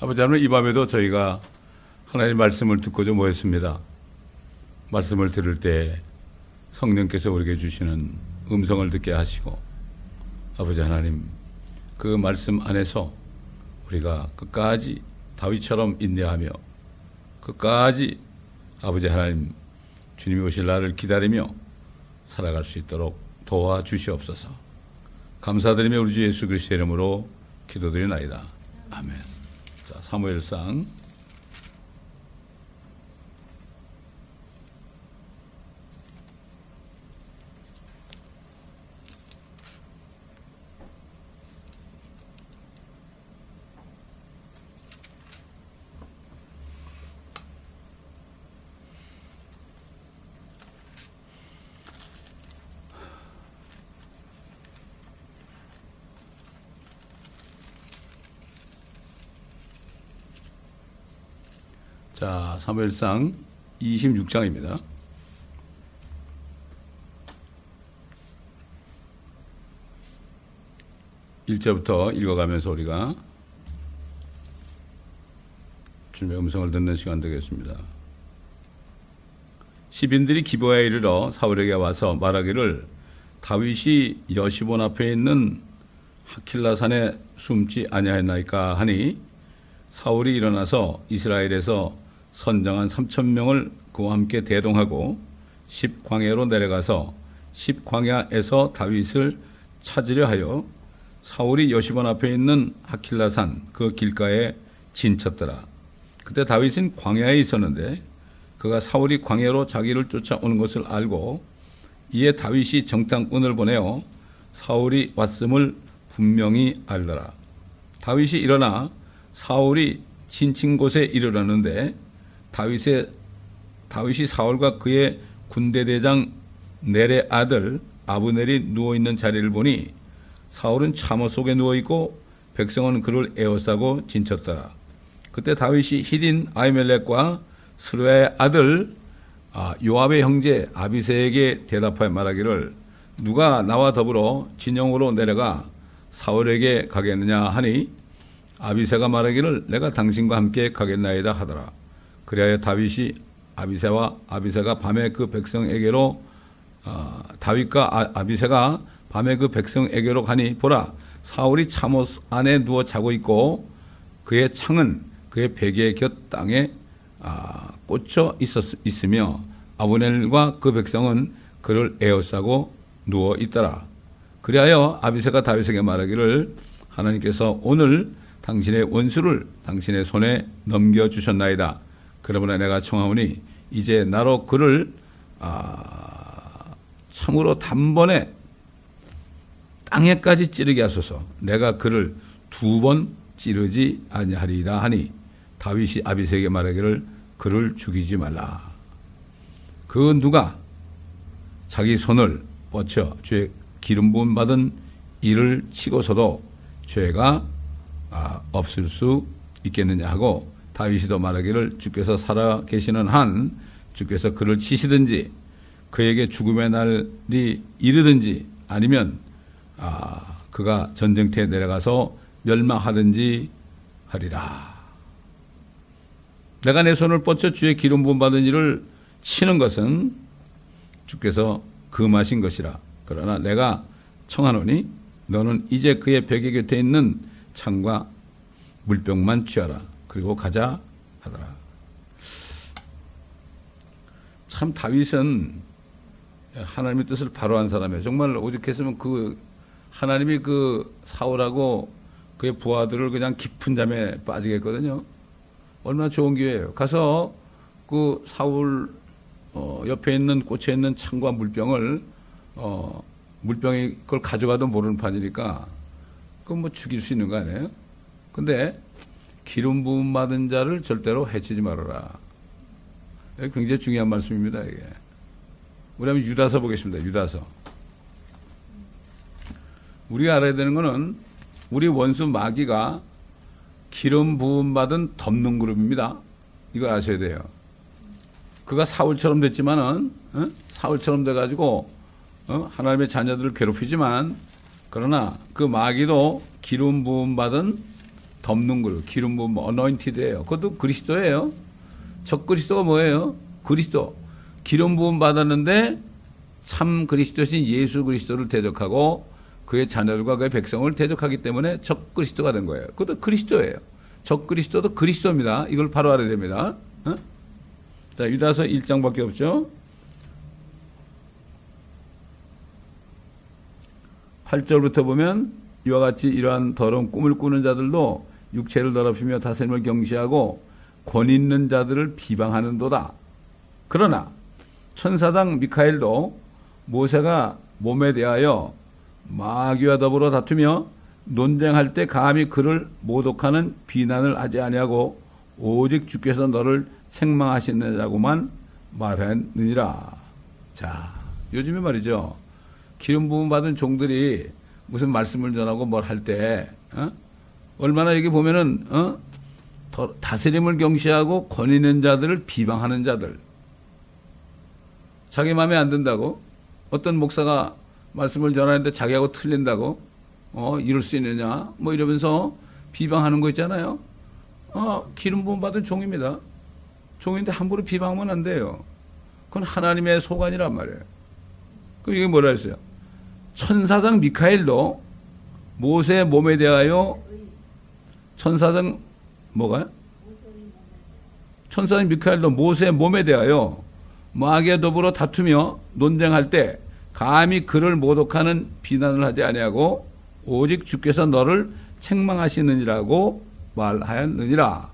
아버지 하나님, 이 밤에도 저희가 하나님의 말씀을 듣고자 모였습니다. 말씀을 들을 때 성령께서 우리에게 주시는 음성을 듣게 하시고, 아버지 하나님, 그 말씀 안에서 우리가 끝까지 다윗처럼 인내하며 끝까지 아버지 하나님 주님이 오실 날을 기다리며 살아갈 수 있도록 도와주시옵소서. 감사드리며 우리 주 예수 그리스도의 이름으로 기도드리나이다. 아멘. 자, 사무엘상 26장입니다. 1절부터 읽어가면서 우리가 주님의 음성을 듣는 시간 되겠습니다. 시빈들이 기브아에 이르러 사울에게 와서 말하기를 다윗이 여시본 앞에 있는 하킬라산에 숨지 아니하였나이까 하니, 사울이 일어나서 이스라엘에서 선정한 3,000명을 그와 함께 대동하고 10광야로 내려가서 10광야에서 다윗을 찾으려 하여 사울이 여시본 앞에 있는 하킬라산 그 길가에 진쳤더라. 그때 다윗은 광야에 있었는데 그가 사울이 광야로 자기를 쫓아오는 것을 알고, 이에 다윗이 정탐꾼을 보내어 사울이 왔음을 분명히 알더라. 다윗이 일어나 사울이 진친 곳에 이르렀는데 다윗이 사울과 그의 군대대장 넬의 아들 아브넬이 누워있는 자리를 보니, 사울은 참호 속에 누워있고 백성은 그를 에워싸고 진쳤더라. 그때 다윗이 히딘 아히멜렉과 스루야의 아들 요압의 형제 아비새에게 대답하여 말하기를, 누가 나와 더불어 진영으로 내려가 사울에게 가겠느냐 하니, 아비새가 말하기를 내가 당신과 함께 가겠나이다 하더라. 그리하여 다윗이 아비새가 밤에 그 백성에게로 다윗과 아비새가 밤에 그 백성에게로 가니, 보라, 사울이 참옷 안에 누워 자고 있고 그의 창은 그의 베개 곁 땅에 꽂혀 있으며 아브넬과 그 백성은 그를 에워싸고 누워 있더라. 그리하여 아비새가 다윗에게 말하기를, 하나님께서 오늘 당신의 원수를 당신의 손에 넘겨주셨나이다. 그러므로 내가 청하오니 이제 나로 그를 참으로 단번에 땅에까지 찌르게 하소서. 내가 그를 2번 찌르지 아니하리이다 하니, 다윗이 아비새에게 말하기를 그를 죽이지 말라. 그 누가 자기 손을 뻗쳐 주의 기름 부음 받은 이를 치고서도 죄가 없을 수 있겠느냐 하고, 다윗이 더 말하기를 주께서 살아 계시는 한 주께서 그를 치시든지 그에게 죽음의 날이 이르든지 아니면 그가 전쟁터에 내려가서 멸망하든지 하리라. 내가 내 손을 뻗쳐 주의 기름 부음 받은 이를 치는 것은 주께서 금하신 것이라. 그러나 내가 청하노니 너는 이제 그의 베개 곁에 있는 창과 물병만 취하라. 그리고 가자 하더라. 참 다윗은 하나님의 뜻을 바로 한 사람이에요. 정말 오죽했으면 그 하나님이 그 사울하고 그의 부하들을 그냥 깊은 잠에 빠지게 했거든요. 얼마나 좋은 기회예요. 가서 그 사울 옆에 있는 꽂혀 있는 창과 물병을 물병이 그걸 가져가도 모르는 판이니까 그건 뭐 죽일 수 있는 거 아니에요? 근데 기름 부음 받은 자를 절대로 해치지 말아라. 굉장히 중요한 말씀입니다, 이게. 우리 한번 유다서 보겠습니다. 유다서. 우리가 알아야 되는 거는 우리 원수 마귀가 기름 부음 받은 덮는 그룹입니다. 이걸 아셔야 돼요. 그가 사울처럼 됐지만은 사울처럼 돼가지고 하나님의 자녀들을 괴롭히지만, 그러나 그 마귀도 기름 부음 받은 덮는 그릇, 기름 부음 어노인티드예요. 그것도 그리스도예요. 적 그리스도가 뭐예요? 그리스도. 기름 부음 받았는데 참 그리스도신 예수 그리스도를 대적하고 그의 자녀들과 그의 백성을 대적하기 때문에 적 그리스도가 된 거예요. 그것도 그리스도예요. 적 그리스도도 그리스도입니다. 이걸 바로 알아야 됩니다. 어? 자, 유다서 1장밖에 없죠. 8절부터 보면 이와 같이 이러한 더러운 꿈을 꾸는 자들도 육체를 더럽히며 다스림을 경시하고 권 있는 자들을 비방하는도다. 그러나 천사장 미카엘도 모세가 몸에 대하여 마귀와 더불어 다투며 논쟁할 때 감히 그를 모독하는 비난을 하지 아니하고 오직 주께서 너를 책망하시느라고만 말했느니라. 자, 요즘에 말이죠. 기름 부음 받은 종들이 무슨 말씀을 전하고 뭘 할 때 얼마나 여기 보면은 다스림을 경시하고 권 있는 자들을 비방하는 자들. 자기 마음에 안 든다고 어떤 목사가 말씀을 전하는데 자기하고 틀린다고 이럴 수 있느냐 뭐 이러면서 비방하는 거 있잖아요. 기름 부음 받은 종입니다. 종인데 함부로 비방하면 안 돼요. 그건 하나님의 소관이란 말이에요. 그럼 이게 뭐라 했어요? 천사장 미카엘도 모세의 몸에 대하여 천사장 뭐가요? 천사장 미카엘도 모세의 몸에 대하여 마귀와 더불어 다투며 논쟁할 때 감히 그를 모독하는 비난을 하지 아니하고 오직 주께서 너를 책망하시느니라고 말하였느니라.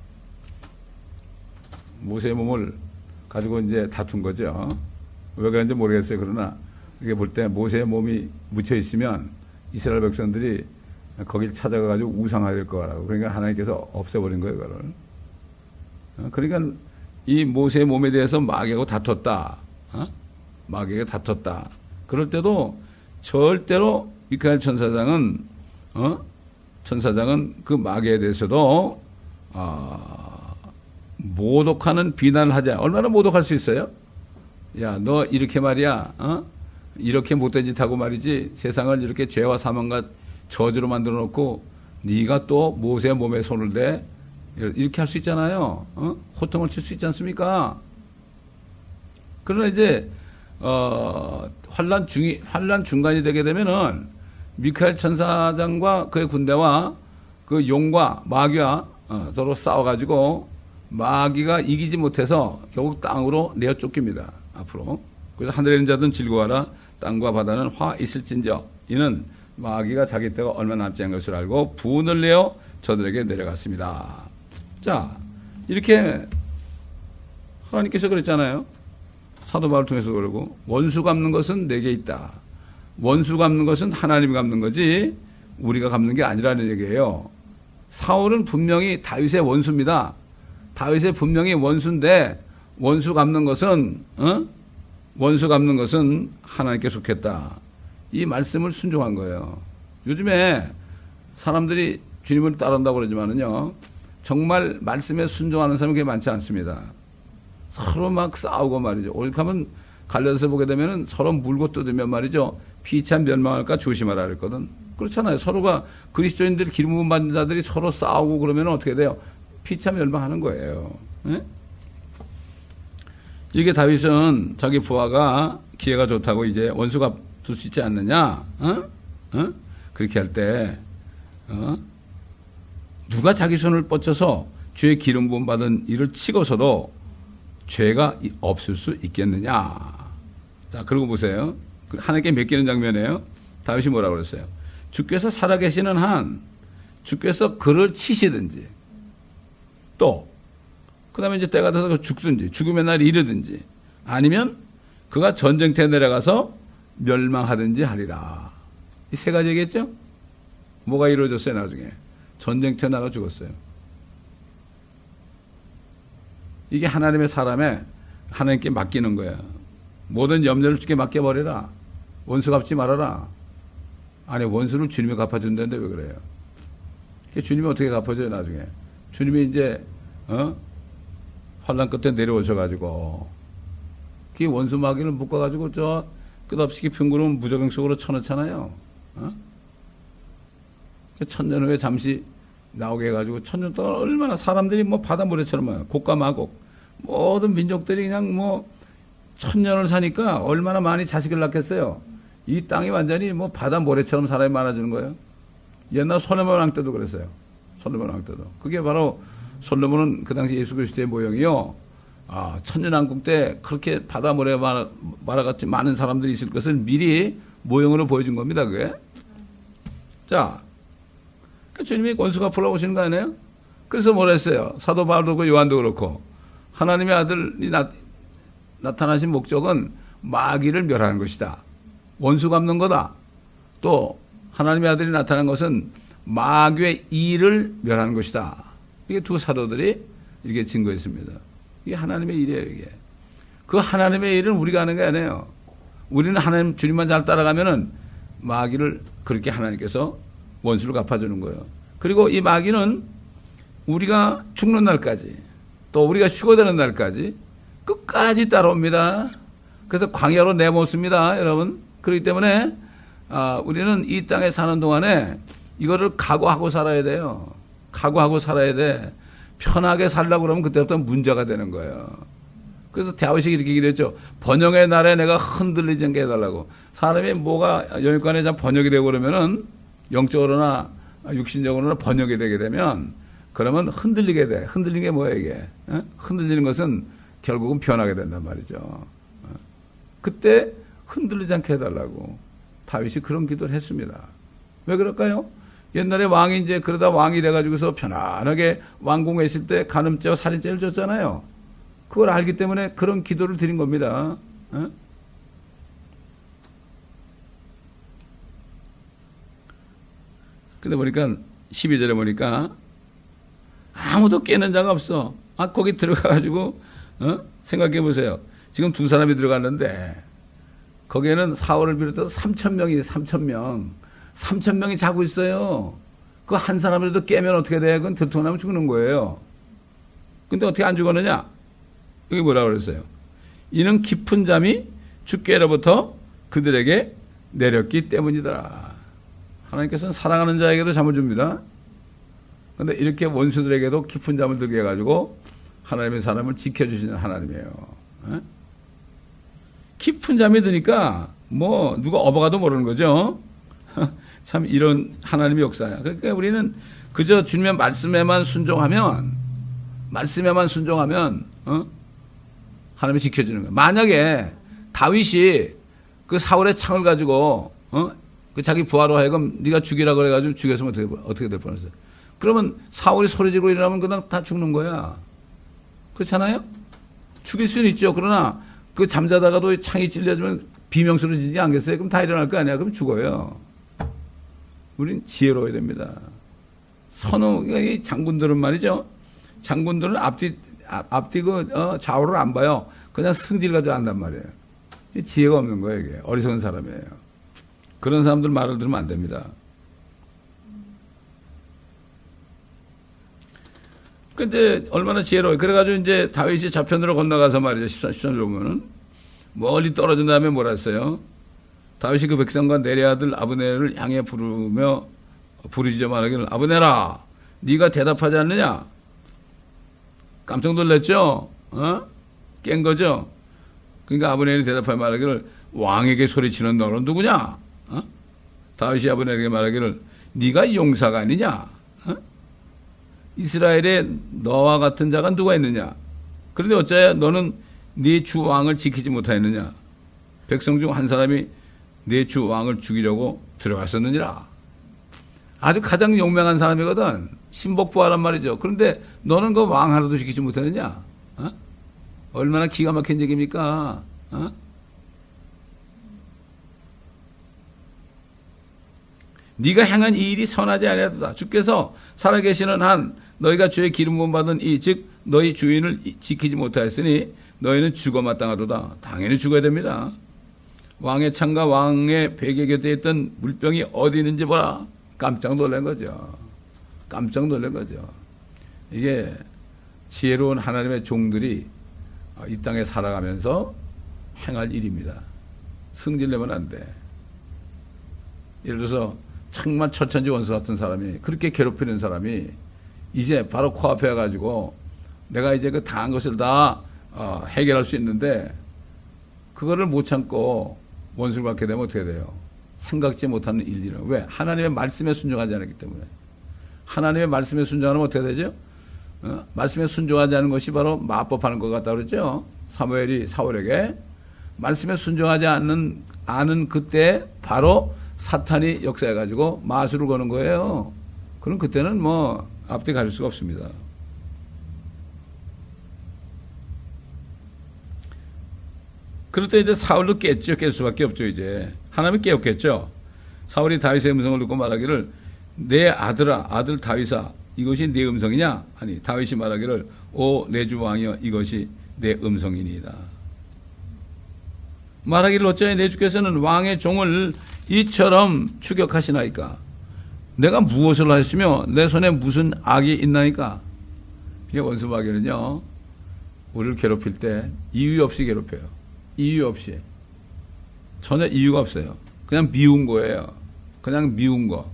모세의 몸을 가지고 이제 다툰 거죠. 왜 그런지 모르겠어요. 그러나 이게 볼 때 모세의 몸이 묻혀 있으면 이스라엘 백성들이 거길 찾아가가지고 우상하게 될 거라고. 그러니까 하나님께서 없애버린 거예요, 그거를. 그러니까 이 모세의 몸에 대해서 마귀하고 다퉜다. 마귀가 다퉜다. 그럴 때도 절대로 미카엘 천사장은 그 마귀에 대해서도 모독하는 비난을 하지 않아요. 얼마나 모독할 수 있어요? 야, 너 이렇게 말이야, 이렇게 못된 짓 하고 말이지 세상을 이렇게 죄와 사망과 저주로 만들어 놓고 네가 또 모세의 몸에 손을 대 이렇게 할 수 있잖아요. 호통을 칠 수 있지 않습니까? 그러나 이제 환란 중간이 되게 되면은 미카엘 천사장과 그의 군대와 그 용과 마귀와 서로 싸워가지고 마귀가 이기지 못해서 결국 땅으로 내어 쫓깁니다. 앞으로. 그래서 하늘에 있는 자들은 즐거워하라. 땅과 바다는 화 있을진저. 이는 마귀가 자기 때가 얼마 남지 않은 것을 알고 분을 내어 저들에게 내려갔습니다. 자, 이렇게 하나님께서 그랬잖아요. 사도 바울을 통해서 그러고 원수 갚는 것은 내게 있다. 원수 갚는 것은 하나님이 갚는 거지 우리가 갚는 게 아니라는 얘기예요. 사울은 분명히 다윗의 원수입니다. 다윗의 분명히 원수인데 원수 갚는 것은 하나님께 속했다. 이 말씀을 순종한 거예요. 요즘에 사람들이 주님을 따른다고 그러지만은요, 정말 말씀에 순종하는 사람이 그렇게 많지 않습니다. 서로 막 싸우고 말이죠. 오죽하면 갈라디아서 보게 되면은 서로 물고 뜯으면 말이죠. 피차 멸망할까 조심하라 그랬거든. 그렇잖아요. 서로가 그리스도인들 기름 부음 받는 자들이 서로 싸우고 그러면 어떻게 돼요? 피차 멸망하는 거예요. 네? 이게 다윗은 자기 부하가 기회가 좋다고 이제 원수 갚을 수 있지 않느냐? 그렇게 할 때 누가 자기 손을 뻗쳐서 죄의 기름 부음 받은 이를 치고서도 죄가 없을 수 있겠느냐? 자, 그러고 보세요. 하나님께 맡기는 장면이에요. 다윗이 뭐라고 그랬어요? 주께서 살아계시는 한 주께서 그를 치시든지 또 그 다음에 이제 때가 돼서 죽든지 죽음의 날이 이르든지 아니면 그가 전쟁터에 내려가서 멸망하든지 하리라. 이 세 가지겠죠? 뭐가 이루어졌어요 나중에? 전쟁터에 나가 죽었어요. 이게 하나님의 사람에 하나님께 맡기는 거야. 모든 염려를 주께 맡겨버려라. 원수 갚지 말아라. 아니 원수를 주님이 갚아준다는데 왜 그래요? 주님이 어떻게 갚아줘요 나중에? 주님이 이제 환난 끝에 내려오셔가지고 그 원수 마귀를 묶어가지고 저 끝없이 깊은 구름 무저갱 속으로 쳐넣잖아요. 천년 후에 잠시 나오게 해가지고 천년 동안 얼마나 사람들이 뭐 바닷모래처럼 곡과마곡 모든 민족들이 그냥 뭐 천년을 사니까 얼마나 많이 자식을 낳겠어요. 이 땅이 완전히 뭐 바닷모래처럼 사람이 많아지는 거예요. 옛날 솔로몬 왕 때도 그랬어요. 솔로몬 왕 때도. 그게 바로 솔로몬은 그 당시 예수 그리스도의 모형이요. 천년왕국 때 그렇게 바닷모래 말아같이 많은 사람들이 있을 것을 미리 모형으로 보여준 겁니다. 그게. 자, 주님이 원수 갚으러 오시는 거 아니에요? 그래서 뭐라 했어요? 사도 바울도 그렇고 요한도 그렇고 하나님의 아들이 나타나신 목적은 마귀를 멸하는 것이다. 원수 갚는 거다. 또 하나님의 아들이 나타난 것은 마귀의 일을 멸하는 것이다. 이게 두 사도들이 이렇게 증거했습니다. 이게 하나님의 일이에요. 이게. 그 하나님의 일은 우리가 하는 게 아니에요. 우리는 하나님 주님만 잘 따라가면은 마귀를 그렇게 하나님께서 원수를 갚아주는 거예요. 그리고 이 마귀는 우리가 죽는 날까지 또 우리가 휴거되는 날까지 끝까지 따라옵니다. 그래서 광야로 내모습니다, 여러분. 그렇기 때문에 우리는 이 땅에 사는 동안에 이거를 각오하고 살아야 돼요. 각오하고 살아야 돼. 편하게 살려고 그러면 그때부터 문제가 되는 거예요. 그래서 다윗이 이렇게 얘기했죠. 번영의 날에 내가 흔들리지 않게 해달라고. 사람이 뭐가 영육간에 참 번역이 되고 그러면은 영적으로나 육신적으로나 번역이 되게 되면 그러면 흔들리게 돼. 흔들리는 게 뭐예요, 이게? 흔들리는 것은 결국은 변하게 된단 말이죠. 그때 흔들리지 않게 해달라고 다윗이 그런 기도를 했습니다. 왜 그럴까요? 옛날에 왕이 이제 그러다 왕이 돼가지고서 편안하게 왕궁에 있을 때 간음죄와 살인죄를 졌잖아요. 그걸 알기 때문에 그런 기도를 드린 겁니다. 근데 보니까 12절에 보니까 아무도 깨는 자가 없어. 거기 들어가가지고 생각해 보세요. 지금 두 사람이 들어갔는데 거기에는 사울을 비롯해서 3,000명이 3,000명이 자고 있어요. 그 한 사람이라도 깨면 어떻게 돼? 그건 들통나면 죽는 거예요. 근데 어떻게 안 죽었느냐? 여기 뭐라고 그랬어요? 이는 깊은 잠이 주께로부터 그들에게 내렸기 때문이더라. 하나님께서는 사랑하는 자에게도 잠을 줍니다. 근데 이렇게 원수들에게도 깊은 잠을 들게 해가지고 하나님의 사람을 지켜주시는 하나님이에요. 깊은 잠이 드니까 뭐 누가 업어가도 모르는 거죠. 참 이런 하나님의 역사야. 그러니까 우리는 그저 주님의 말씀에만 순종하면 하나님이 지켜주는 거예요. 만약에 다윗이 그 사울의 창을 가지고 그 자기 부하로 하여금 네가 죽이라 그래가지고 죽였으면 어떻게 될 뻔했어요. 그러면 사울이 소리 지르고 일어나면 그냥 다 죽는 거야. 그렇잖아요? 죽일 수는 있죠. 그러나 그 잠자다가도 창이 찔려지면 비명소리 지지 않겠어요? 그럼 다 일어날 거 아니야? 그럼 죽어요. 우린 지혜로워야 됩니다. 선우의 장군들은 말이죠. 장군들은 앞뒤 좌우를 안 봐요. 그냥 승질 가지고 한단 말이에요. 지혜가 없는 거예요, 이게. 어리석은 사람이에요. 그런 사람들 말을 들으면 안 됩니다. 근데 얼마나 지혜로워요. 그래가지고 이제 다윗이 저편으로 건너가서 말이죠. 13절 보면은 멀리 떨어진 다음에 뭐라 했어요? 다윗이 그 백성과 내레 아들 아브넬을 향해 부르짖어 말하기를 아브넬아, 네가 대답하지 않느냐? 깜짝 놀랐죠? 깬 거죠? 그러니까 아브넬이 대답하여 말하기를 왕에게 소리치는 너는 누구냐? 다윗이 아브넬에게 말하기를 네가 용사가 아니냐? 이스라엘에 너와 같은 자가 누가 있느냐? 그런데 어찌하여 너는 네 주 왕을 지키지 못하였느냐? 백성 중 한 사람이 네 주 왕을 죽이려고 들어갔었느니라. 아주 가장 용맹한 사람이거든. 신복부하란 말이죠. 그런데 너는 그 왕 하나도 지키지 못하느냐? 얼마나 기가 막힌 얘기입니까? 네가 행한 이 일이 선하지 아니하도다. 주께서 살아계시는 한 너희가 주의 기름 부음 받은 이 즉 너희 주인을 지키지 못하였으니 너희는 죽어 마땅하도다. 당연히 죽어야 됩니다. 왕의 창과 왕의 베개 곁에 있던 물병이 어디 있는지 보라. 깜짝 놀란 거죠. 깜짝 놀란 거죠. 이게 지혜로운 하나님의 종들이 이 땅에 살아가면서 행할 일입니다. 승질내면 안 돼. 예를 들어서 정말 처천지 원수 같은 사람이 그렇게 괴롭히는 사람이 이제 바로 코앞에 가지고 내가 이제 그 당한 것을 다 해결할 수 있는데 그거를 못 참고 원수를 받게 되면 어떻게 돼요? 생각지 못하는 일들은. 왜? 하나님의 말씀에 순종하지 않았기 때문에. 하나님의 말씀에 순종하면 어떻게 되죠? 말씀에 순종하지 않은 것이 바로 마법하는 것 같다 그랬죠. 사무엘이 사울에게 말씀에 순종하지 않은 그때 바로 사탄이 역사해가지고 마술을 거는 거예요. 그럼 그때는 뭐 앞뒤 가릴 수가 없습니다. 그럴 때 이제 사울도 깰 수밖에 없죠. 이제 하나님이 깨웠겠죠. 사울이 다윗의 음성을 듣고 말하기를 내 아들아, 아들 다윗아, 이것이 내 음성이냐? 아니 다윗이 말하기를 오 내 주 왕이여, 이것이 내 음성이니이다. 말하기를 어찌하여 내 주께서는 왕의 종을 이처럼 추격하시나이까? 내가 무엇을 하였으며 내 손에 무슨 악이 있나이까? 이게 원수 마귀는요, 우리를 괴롭힐 때 이유 없이 괴롭혀요. 이유 없이. 전혀 이유가 없어요. 그냥 미운 거예요. 그냥 미운 거.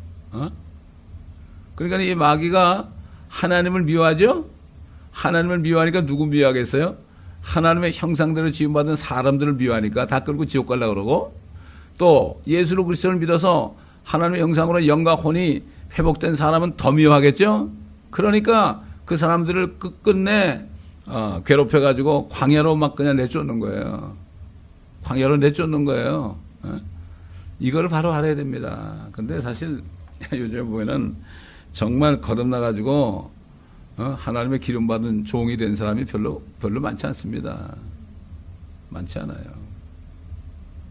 그러니까 이 마귀가 하나님을 미워하죠? 하나님을 미워하니까 누구 미워하겠어요? 하나님의 형상대로 지음받은 사람들을 미워하니까 다 끌고 지옥 가려고 그러고, 또 예수 그리스도를 믿어서 하나님의 형상으로 영과 혼이 회복된 사람은 더 미워하겠죠? 그러니까 그 사람들을 끝끝내 괴롭혀가지고 광야로 막 그냥 내쫓는 거예요. 광야로 내쫓는 거예요. 이걸 바로 알아야 됩니다. 근데 사실 요즘에 보면은 정말 거듭나가지고 하나님의 기름받은 종이 된 사람이 별로 많지 않습니다. 많지 않아요.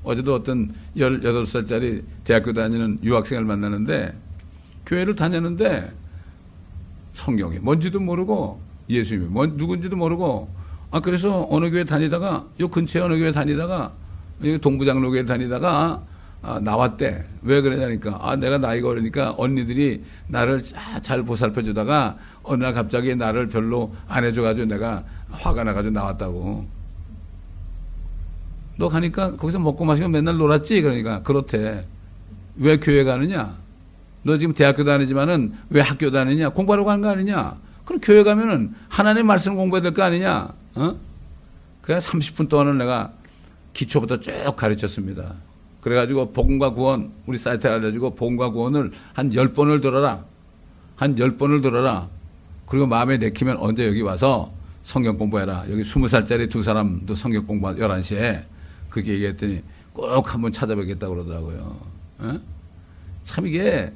어제도 어떤 18살짜리 대학교 다니는 유학생을 만나는데, 교회를 다녔는데 성경이 뭔지도 모르고 예수님이 누군지도 모르고, 그래서 어느 교회 다니다가, 요 근처에 어느 교회 다니다가, 동부장로교회 다니다가 나왔대. 왜 그러냐니까, 내가 나이가 어리니까 언니들이 나를 잘 보살펴 주다가 어느 날 갑자기 나를 별로 안 해줘가지고 내가 화가 나가지고 나왔다고. 너 가니까 거기서 먹고 마시고 맨날 놀았지? 그러니까 그렇대. 왜 교회 가느냐? 너 지금 대학교 다니지만은 왜 학교 다니냐? 공부하러 가는 거 아니냐? 그럼 교회 가면은 하나님 말씀 공부해야 될 거 아니냐? 그냥 30분 동안은 내가 기초부터 쭉 가르쳤습니다. 그래가지고 복음과 구원, 우리 사이트에 알려주고 복음과 구원을 한 10번을 들어라. 한 10번을 들어라. 그리고 마음에 내키면 언제 여기 와서 성경 공부해라. 여기 20살짜리 두 사람도 성경 공부 11시에 그렇게 얘기했더니 꼭 한번 찾아뵙겠다고 그러더라고요. 참 이게,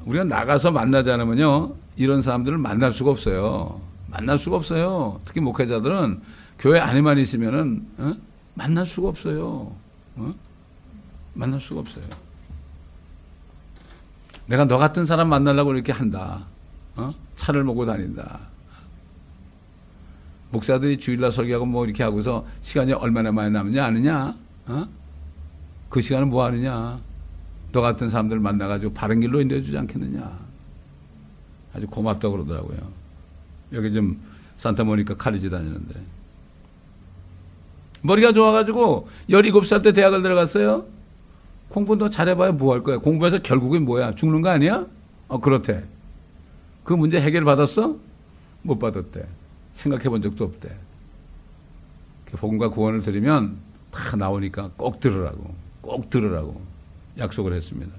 우리가 나가서 만나지 않으면요, 이런 사람들을 만날 수가 없어요. 만날 수가 없어요. 특히 목회자들은 교회 안에만 있으면은, 만날 수가 없어요. 만날 수가 없어요. 내가 너 같은 사람 만나려고 이렇게 한다. 차를 몰고 다닌다. 목사들이 주일날 설교하고 뭐 이렇게 하고서 시간이 얼마나 많이 남느냐 아느냐? 그 시간은 뭐 하느냐? 너 같은 사람들 만나가지고 바른 길로 인도해주지 않겠느냐? 아주 고맙다고 그러더라고요. 여기 좀 산타모니카 카리지 다니는데. 머리가 좋아가지고 17살 때 대학을 들어갔어요. 공부 너 잘해봐야 뭐 할 거야? 공부해서 결국엔 뭐야? 죽는 거 아니야? 그렇대. 그 문제 해결 받았어? 못 받았대. 생각해 본 적도 없대. 복음과 구원을 들으면 다 나오니까 꼭 들으라고 약속을 했습니다.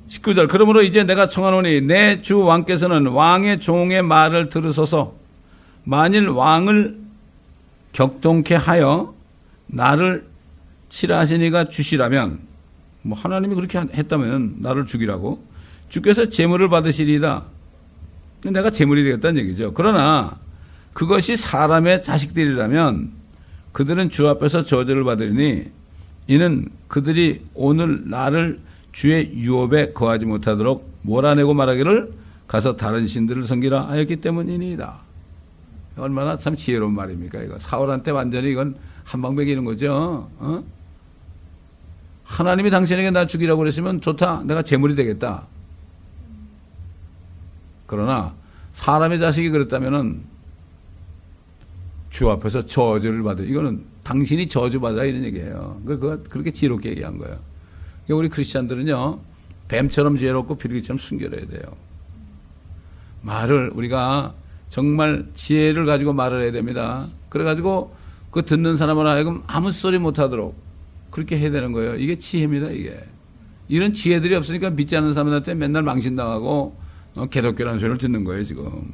19절, 그러므로 이제 내가 청하노니 내 주 왕께서는 왕의 종의 말을 들으소서. 만일 왕을 격동케 하여 나를 칠하시니가 주시라면, 뭐 하나님이 그렇게 했다면 나를 죽이라고, 주께서 제물을 받으시리이다. 내가 제물이 되겠다는 얘기죠. 그러나 그것이 사람의 자식들이라면 그들은 주 앞에서 저주를 받으리니, 이는 그들이 오늘 나를 주의 유업에 거하지 못하도록 몰아내고 말하기를 가서 다른 신들을 섬기라 하였기 때문이니이다. 얼마나 참 지혜로운 말입니까? 이거 사울한테 완전히 이건 한방 먹이는 거죠. 하나님이 당신에게 나 죽이라고 그랬으면 좋다. 내가 제물이 되겠다. 그러나 사람의 자식이 그랬다면은 주 앞에서 저주를 받아. 이거는 당신이 저주받아 이런 얘기예요. 그거 그렇게 지혜롭게 얘기한 거예요. 우리 크리스찬들은요, 뱀처럼 지혜롭고 비둘기처럼 순결해야 돼요. 말을 우리가 정말 지혜를 가지고 말을 해야 됩니다. 그래가지고 그 듣는 사람을 하여금 아무 소리 못하도록 그렇게 해야 되는 거예요. 이게 지혜입니다. 이게. 이런 지혜들이 없으니까 믿지 않는 사람들한테 맨날 망신당하고 개독교라는 소리를 듣는 거예요. 지금.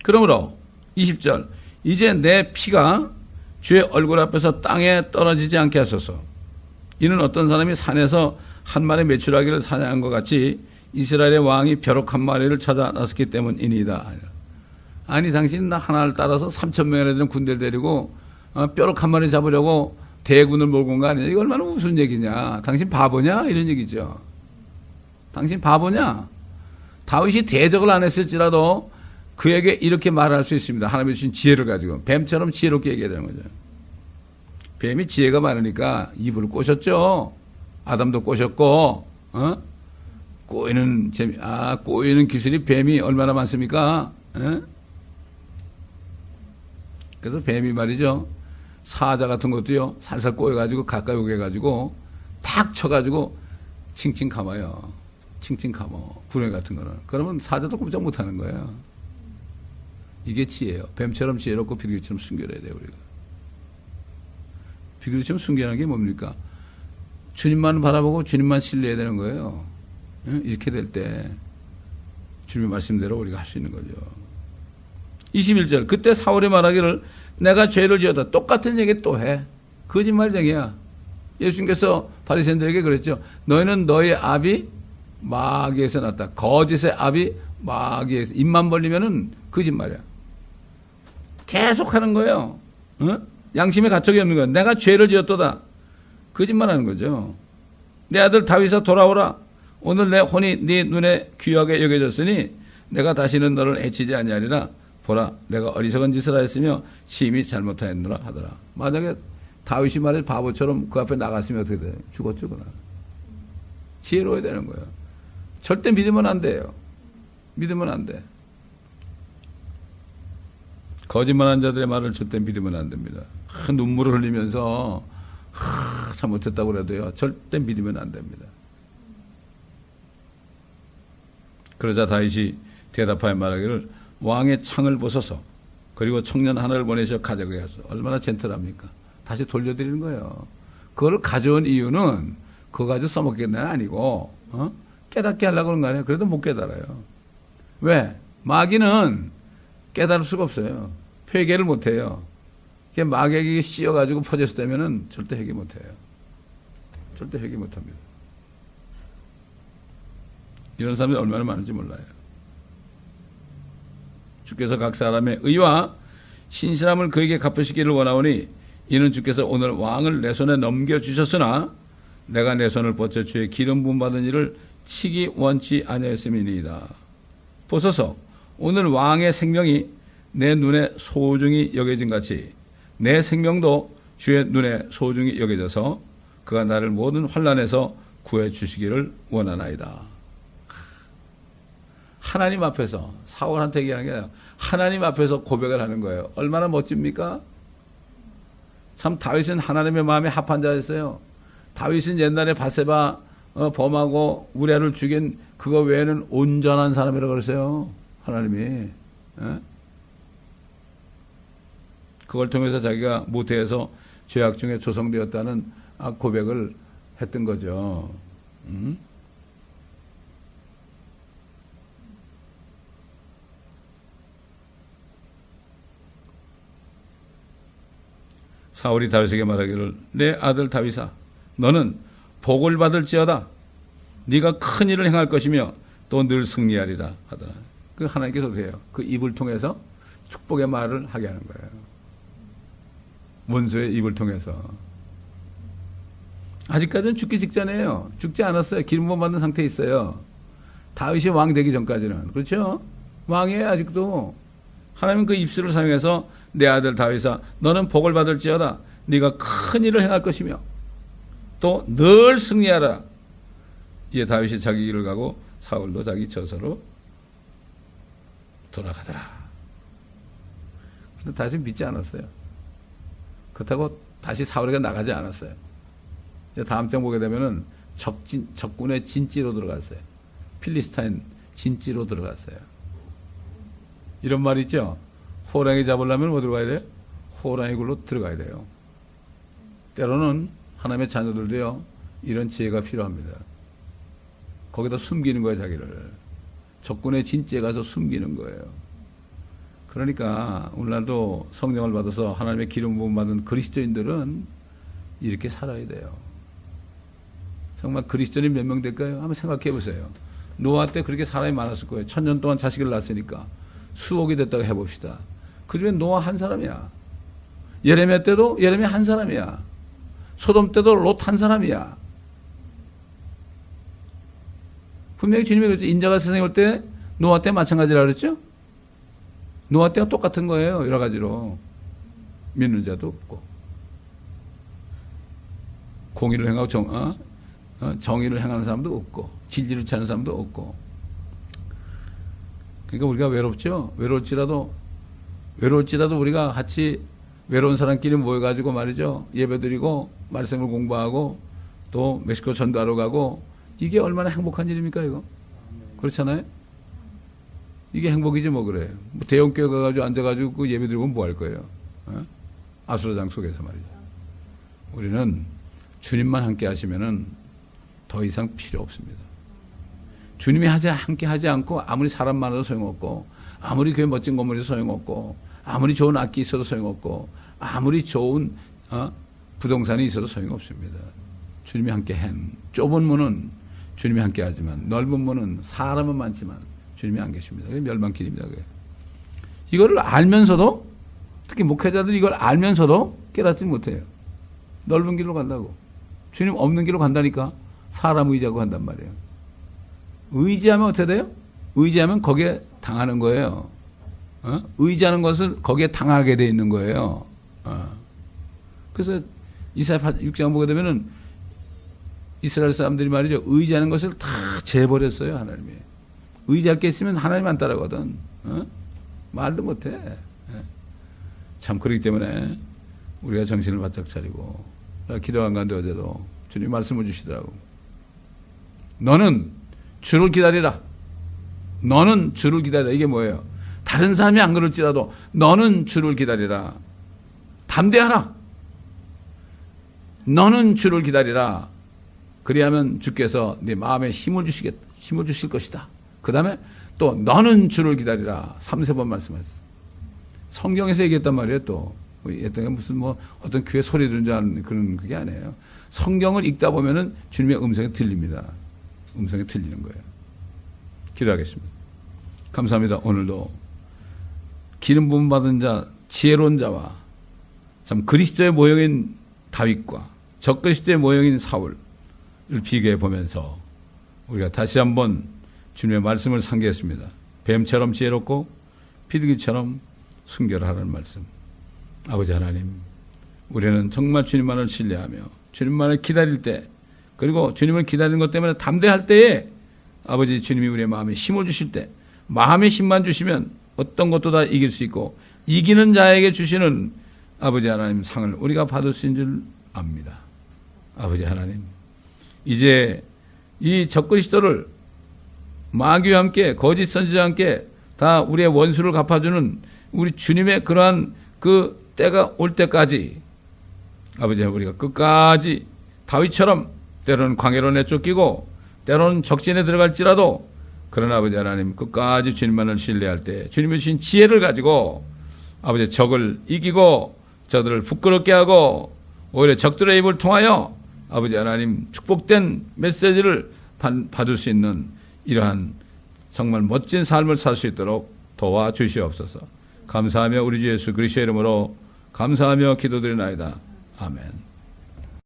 그러므로 20절 이제 내 피가 주의 얼굴 앞에서 땅에 떨어지지 않게 하소서. 이는 어떤 사람이 산에서 한 마리 메추라기를 사냥한 것 같이 이스라엘의 왕이 벼룩 한 마리를 찾아 나섰기 때문이니이다. 아니 당신 나 하나를 따라서 3,000명이나 되는 군대를 데리고 벼룩 한 마리 잡으려고 대군을 몰고 온 거 아니냐. 이거 얼마나 우스운 얘기냐. 당신 바보냐 이런 얘기죠. 당신 바보냐. 다윗이 대적을 안 했을지라도 그에게 이렇게 말할 수 있습니다. 하나님이 주신 지혜를 가지고 뱀처럼 지혜롭게 얘기해야 되는 거죠. 뱀이 지혜가 많으니까 이불을 꼬셨죠. 아담도 꼬셨고 꼬이는 재미, 꼬이는 기술이 뱀이 얼마나 많습니까? 그래서 뱀이 말이죠. 사자 같은 것도요, 살살 꼬여가지고 가까이 오게 해가지고 탁 쳐가지고 칭칭 감아요. 칭칭 감어. 구레 같은 거는. 그러면 사자도 꼼짝 못 하는 거예요. 이게 지혜예요. 뱀처럼 지혜롭고 비둘기처럼 순결해야 돼요, 우리가. 비둘기처럼 순결하는 게 뭡니까? 주님만 바라보고 주님만 신뢰해야 되는 거예요. 이렇게 될 때 주님의 말씀대로 우리가 할 수 있는 거죠. 21절 그때 사울이 말하기를 내가 죄를 지었다. 똑같은 얘기 또 해. 거짓말쟁이야. 예수님께서 바리새인들에게 그랬죠. 너희는 너희 아비 마귀에서 났다. 거짓의 아비 마귀에서. 입만 벌리면은 거짓말이야. 계속 하는 거예요. 양심에 가책이 없는 거야. 내가 죄를 지었도다. 거짓말하는 거죠. 내 아들 다윗아 돌아오라. 오늘 내 혼이 네 눈에 귀하게 여겨졌으니 내가 다시는 너를 해치지 아니하리라. 보라 내가 어리석은 짓을 하였으며 심히 잘못하였노라 하더라. 만약에 다윗이 말해 바보처럼 그 앞에 나갔으면 어떻게 돼? 죽었죠. 그나. 지혜로워야 되는 거예요. 절대 믿으면 안 돼요. 믿으면 안 돼. 거짓말한 자들의 말을 절대 믿으면 안 됩니다. 눈물을 흘리면서 잘못했다고 그래도요. 절대 믿으면 안 됩니다. 그러자 다윗이 대답하여 말하기를 왕의 창을 벗어서 그리고 청년 하나를 보내셔 가져가게 하소서. 얼마나 젠틀합니까? 다시 돌려드리는 거예요. 그걸 가져온 이유는 그거 가지고 써먹겠다는 아니고 깨닫게 하려고 그런 거 아니에요. 그래도 못 깨달아요. 왜? 마귀는 깨달을 수가 없어요. 회개를 못해요. 마귀에게 씌어가지고 퍼졌다면은 절대 회개 못해요. 절대 회개 못합니다. 이런 사람이 얼마나 많은지 몰라요. 주께서 각 사람의 의와 신실함을 그에게 갚으시기를 원하오니 이는 주께서 오늘 왕을 내 손에 넘겨주셨으나 내가 내 손을 뻗쳐 주의 기름 부음 받은 일을 치기 원치 아니하였음이니이다. 보소서 오늘 왕의 생명이 내 눈에 소중히 여겨진 같이 내 생명도 주의 눈에 소중히 여겨져서 그가 나를 모든 환난에서 구해 주시기를 원하나이다. 하나님 앞에서 사울한테 얘기하는 게 아니라 하나님 앞에서 고백을 하는 거예요. 얼마나 멋집니까? 참 다윗은 하나님의 마음에 합한 자였어요. 다윗은 옛날에 바세바 범하고 우리아를 죽인 그거 외에는 온전한 사람이라고 그랬어요. 하나님이. 그걸 통해서 자기가 모태에서 죄악 중에 조성되었다는 고백을 했던 거죠. 사울이 다윗에게 말하기를 내 아들 다윗아 너는 복을 받을지어다. 네가 큰 일을 행할 것이며 또 늘 승리하리라 하더라. 그 하나님께서 어떻게 해요? 그 입을 통해서 축복의 말을 하게 하는 거예요. 원수의 입을 통해서. 아직까지는 죽기 직전이에요. 죽지 않았어요. 기름 부음 받는 상태에 있어요. 다윗이 왕 되기 전까지는. 그렇죠? 왕이에요 아직도. 하나님은 그 입술을 사용해서 내 아들 다윗아 너는 복을 받을지어다. 네가 큰 일을 행할 것이며 또 늘 승리하라. 이에 다윗이 자기 길을 가고 사울도 자기 처소로 돌아가더라. 근데 다윗은 믿지 않았어요. 그렇다고 다시 사울에게 나가지 않았어요. 다음 장 보게 되면은 적군의 진지로 들어갔어요. 필리스타인 진지로 들어갔어요. 이런 말 있죠? 호랑이 잡으려면 어디로 가야 돼요? 호랑이 굴로 들어가야 돼요. 때로는 하나님의 자녀들도요, 이런 지혜가 필요합니다. 거기다 숨기는 거예요, 자기를. 적군의 진지에 가서 숨기는 거예요. 그러니까 오늘날도 성령을 받아서 하나님의 기름 부음 받은 그리스도인들은 이렇게 살아야 돼요. 정말 그리스도인이 몇 명 될까요? 한번 생각해 보세요. 노아 때 그렇게 사람이 많았을 거예요. 1000년 동안 자식을 낳았으니까 수억이 됐다고 해봅시다. 그 중에 노아 한 사람이야. 예레미야 때도 예레미야 한 사람이야. 소돔 때도 롯 한 사람이야. 분명히 주님이 그랬죠. 인자가 세상에 올 때 노아 때 마찬가지라 그랬죠. 노아 때가 똑같은 거예요. 여러 가지로. 믿는 자도 없고, 공의를 행하고 정의를 행하는 사람도 없고, 진리를 찾는 사람도 없고. 그러니까 우리가 외롭죠. 외로울지라도 우리가 같이 외로운 사람끼리 모여가지고 말이죠, 예배드리고 말씀을 공부하고 또 멕시코 전도하러 가고, 이게 얼마나 행복한 일입니까 이거? 그렇잖아요. 이게 행복이지 뭐. 그래. 뭐 대형교회 가가지고 앉아가지고 그 예배드리고 뭐 할 거예요? 아수라장 속에서 말이죠. 우리는 주님만 함께 하시면은 더 이상 필요 없습니다. 주님이 함께 하지 않고 아무리 사람 많아도 소용없고, 아무리 교회 멋진 건물이 소용없고, 아무리 좋은 악기 있어도 소용없고, 아무리 좋은 부동산이 있어도 소용없습니다. 주님이 함께 좁은 문은 주님이 함께 하지만, 넓은 문은 사람은 많지만 주님이 안 계십니다. 그게 멸망길입니다. 그게. 이거를 알면서도, 특히 목회자들이 이걸 알면서도 깨닫지 못해요. 넓은 길로 간다고. 주님 없는 길로 간다니까 사람 의지하고 간단 말이에요. 의지하면 어떻게 돼요? 의지하면 거기에 당하는 거예요. 의지하는 것을 거기에 당하게 돼 있는 거예요. 그래서 이사야 6장 보게 되면은 이스라엘 사람들이 말이죠, 의지하는 것을 다 재버렸어요. 하나님이. 의지할 게 있으면 하나님 안 따라거든. 말도 못해. 참, 그렇기 때문에 우리가 정신을 바짝 차리고, 기도한 가운데 어제도 주님 말씀을 주시더라고. 너는 주를 기다리라. 너는 주를 기다리라. 이게 뭐예요? 다른 사람이 안 그럴지라도 너는 주를 기다리라. 담대하라. 너는 주를 기다리라. 그리하면 주께서 네 마음에 힘을 주실 것이다. 그 다음에 또 너는 주를 기다리라. 3-4번 말씀하셨어요. 성경에서 얘기했단 말이에요. 또 했던 게 무슨 뭐 어떤 귀에 소리 들은 줄 아는 그런 그게 아니에요. 성경을 읽다 보면은 주님의 음성이 들립니다. 음성이 들리는 거예요. 기도하겠습니다. 감사합니다. 오늘도 기름 부음 받은 자, 지혜로운 자와 참 그리스도의 모형인 다윗과 적그리스도의 모형인 사울을 비교해 보면서 우리가 다시 한번 주님의 말씀을 상기했습니다. 뱀처럼 지혜롭고 비둘기처럼 순결하라는 말씀. 아버지 하나님, 우리는 정말 주님만을 신뢰하며 주님만을 기다릴 때, 그리고 주님을 기다리는 것 때문에 담대할 때에 아버지 주님이 우리의 마음에 힘을 주실 때, 마음의 힘만 주시면 어떤 것도 다 이길 수 있고, 이기는 자에게 주시는 아버지 하나님 상을 우리가 받을 수 있는 줄 압니다. 아버지 하나님, 이제 이 적그리스도를 마귀와 함께 거짓 선지자와 함께 다 우리의 원수를 갚아주는 우리 주님의 그러한 그 때가 올 때까지 아버지, 우리가 끝까지 다윗처럼 때로는 광야로 내쫓기고 때로는 적진에 들어갈지라도, 그러나 아버지 하나님 끝까지 주님만을 신뢰할 때 주님이 주신 지혜를 가지고 아버지 적을 이기고 저들을 부끄럽게 하고 오히려 적들의 입을 통하여 아버지 하나님 축복된 메시지를 받을 수 있는 이러한 정말 멋진 삶을 살 수 있도록 도와주시옵소서. 감사하며 우리 주 예수 그리스도의 이름으로 감사하며 기도드리나이다. 아멘.